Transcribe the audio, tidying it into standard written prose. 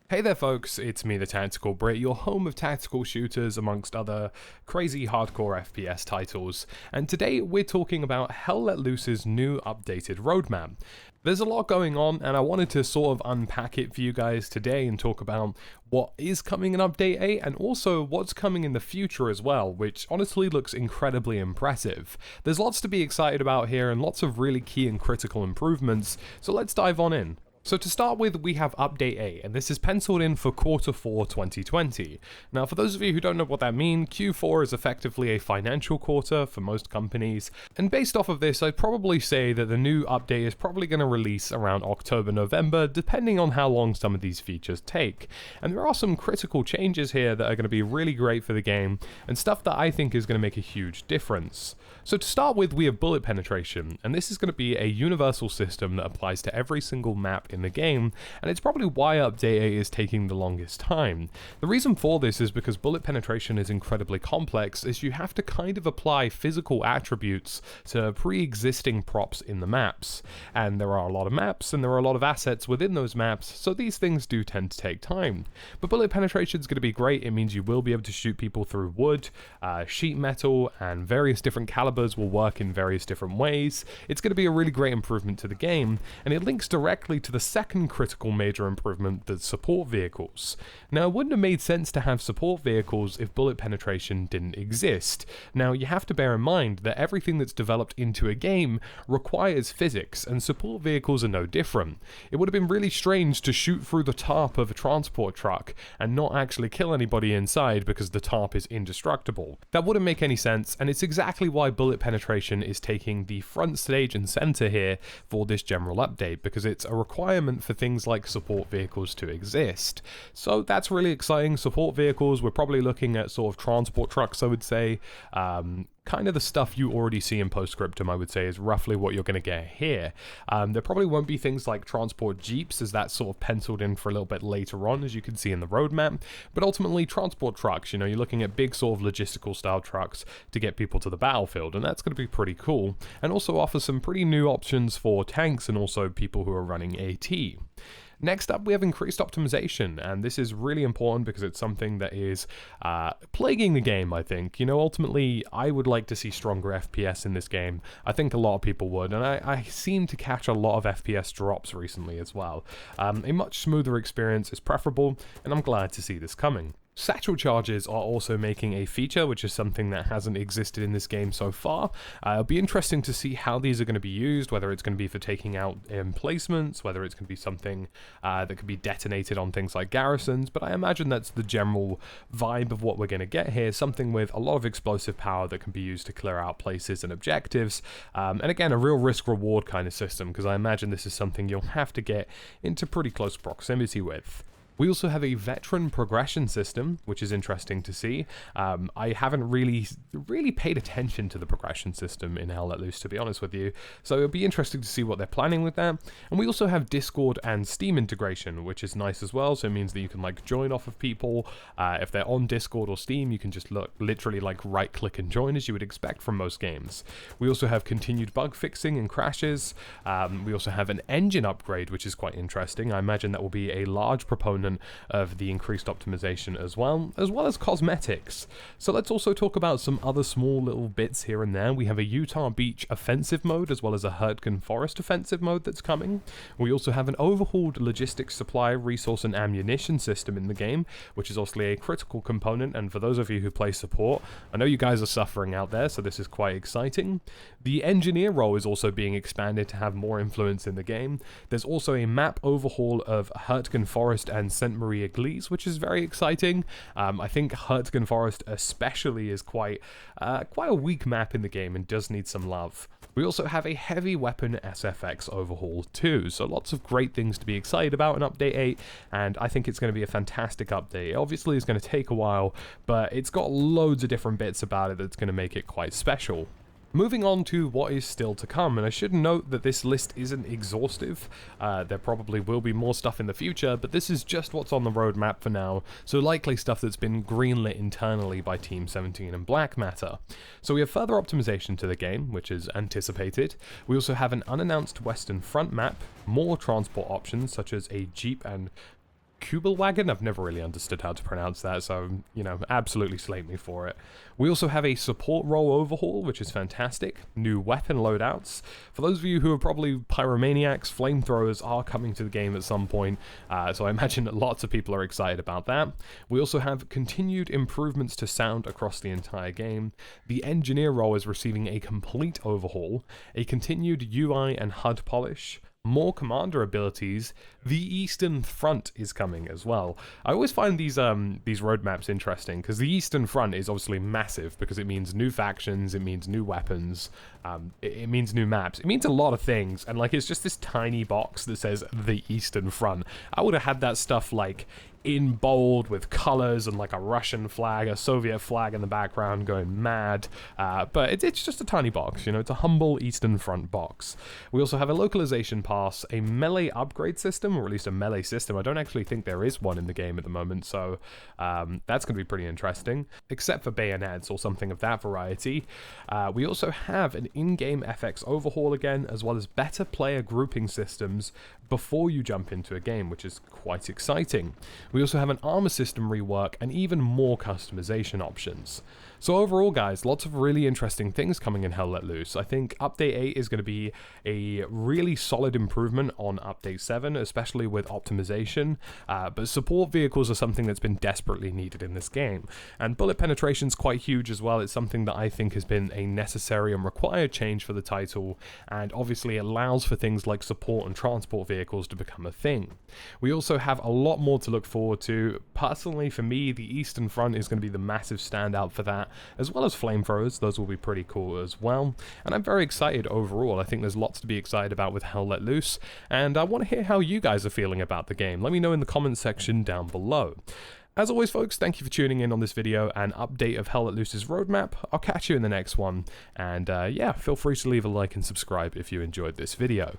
Hey there folks, it's me TheTacticalBrit, your home of tactical shooters amongst other crazy hardcore FPS titles, and today we're talking about Hell Let Loose's new updated roadmap. There's a lot going on and I wanted to sort of unpack it for you guys today and talk about what is coming in Update 8 and also what's coming in the future as well, which honestly looks incredibly impressive. There's lots to be excited about here and lots of really key and critical improvements, so let's dive on in. So to start with, we have Update 8, and this is penciled in for Q4 2020. Now, for those of you who don't know what that means, Q4 is effectively a financial quarter for most companies, and based off of this, I'd probably say that the new update is probably going to release around October, November, depending on how long some of these features take. And there are some critical changes here that are going to be really great for the game, and stuff that I think is going to make a huge difference. So to start with, we have bullet penetration, and this is going to be a universal system that applies to every single map in the game, and it's probably why Update 8 is taking the longest time. The reason for this is because bullet penetration is incredibly complex, as you have to kind of apply physical attributes to pre-existing props in the maps. And there are a lot of maps, and there are a lot of assets within those maps, so these things do tend to take time. But bullet penetration is going to be great. It means you will be able to shoot people through wood, sheet metal, and various different calibers will work in various different ways. It's going to be a really great improvement to the game, and it links directly to the second critical major improvement, the support vehicles. Now, it wouldn't have made sense to have support vehicles if bullet penetration didn't exist. Now, you have to bear in mind that everything that's developed into a game requires physics, and support vehicles are no different. It would have been really strange to shoot through the tarp of a transport truck and not actually kill anybody inside because the tarp is indestructible. That wouldn't make any sense, and it's exactly why bullet penetration is taking the front stage and center here for this general update, because it's a requirement for things like support vehicles to exist. So that's really exciting. Support vehicles, we're probably looking at sort of transport trucks, I would say. Kind of the stuff you already see in Postscriptum, I would say, is roughly what you're going to get here. There probably won't be things like transport jeeps, as that's sort of penciled in for a little bit later on, as you can see in the roadmap, but ultimately transport trucks, you're looking at big sort of logistical style trucks to get people to the battlefield, and that's going to be pretty cool, and also offer some pretty new options for tanks and also people who are running AT. Next up, we have increased optimization, and this is really important because it's something that is plaguing the game, I think. Ultimately, I would like to see stronger FPS in this game. I think a lot of people would, and I seem to catch a lot of FPS drops recently as well. A much smoother experience is preferable, and I'm glad to see this coming. Satchel charges are also making a feature, which is something that hasn't existed in this game so far. It'll be interesting to see how these are going to be used, whether it's going to be for taking out emplacements, whether it's going to be something that could be detonated on things like garrisons, but I imagine that's the general vibe of what we're going to get here, something with a lot of explosive power that can be used to clear out places and objectives, and again, a real risk-reward kind of system, because I imagine this is something you'll have to get into pretty close proximity with. We also have a veteran progression system, which is interesting to see. I haven't really paid attention to the progression system in Hell Let Loose, to be honest with you, so it'll be interesting to see what they're planning with that. And we also have Discord and Steam integration, which is nice as well, so it means that you can join off of people. If they're on Discord or Steam, you can just literally right click and join, as you would expect from most games. We also have continued bug fixing and crashes. We also have an engine upgrade, which is quite interesting. I imagine that will be a large proponent of the increased optimization as well as cosmetics. So let's also talk about some other small little bits here and there. We have a Utah Beach offensive mode as well as a Hurtgen Forest offensive mode that's coming. We also have an overhauled logistics supply, resource and ammunition system in the game, which is also a critical component, and for those of you who play support, I know you guys are suffering out there, so this is quite exciting. The engineer role is also being expanded to have more influence in the game. There's also a map overhaul of Hurtgen Forest and St. Maria Glees, which is very exciting. I think Hurtgen Forest especially is quite a weak map in the game and does need some love. We also have a heavy weapon SFX overhaul too, so lots of great things to be excited about in Update 8, and I think it's going to be a fantastic update. Obviously it's going to take a while, but it's got loads of different bits about it that's going to make it quite special. Moving on to what is still to come, and I should note that this list isn't exhaustive. There probably will be more stuff in the future, but this is just what's on the roadmap for now, so likely stuff that's been greenlit internally by Team 17 and Black Matter. So we have further optimization to the game, which is anticipated. We also have an unannounced Western Front map, more transport options such as a Jeep and Kubelwagen. I've never really understood how to pronounce that, so, you know, absolutely slate me for it. We also have a support role overhaul, which is fantastic. New weapon loadouts. For those of you who are probably pyromaniacs, flamethrowers are coming to the game at some point, so I imagine that lots of people are excited about that. We also have continued improvements to sound across the entire game. The engineer role is receiving a complete overhaul, a continued UI and HUD polish, more commander abilities. The Eastern Front is coming as well. I always find these roadmaps interesting, because the Eastern Front is obviously massive, because it means new factions, it means new weapons, it means new maps, it means a lot of things, and like it's just this tiny box that says the Eastern Front. I would have had that stuff like in bold with colors and like a Russian flag, a Soviet flag in the background going mad, but it's just a tiny box, you know, it's a humble Eastern Front box. We also have a localization pass, a melee upgrade system, or at least a melee system. I don't actually think there is one in the game at the moment, so that's going to be pretty interesting, except for bayonets or something of that variety. We also have an in-game FX overhaul again, as well as better player grouping systems before you jump into a game, which is quite exciting. We also have an armor system rework and even more customization options. So overall, guys, lots of really interesting things coming in Hell Let Loose. I think Update 8 is going to be a really solid improvement on Update 7, especially with optimization, but support vehicles are something that's been desperately needed in this game. And bullet penetration is quite huge as well. It's something that I think has been a necessary and required change for the title, and obviously allows for things like support and transport vehicles to become a thing. We also have a lot more to look forward to. Personally, for me, the Eastern Front is going to be the massive standout for that, as well as flamethrowers. Those will be pretty cool as well, and I'm very excited overall. I think there's lots to be excited about with Hell Let Loose, and I want to hear how you guys are feeling about the game. Let me know in the comments section down below. As always, folks, thank you for tuning in on this video and update of Hell Let Loose's roadmap. I'll catch you in the next one, and yeah, feel free to leave a like and subscribe if you enjoyed this video.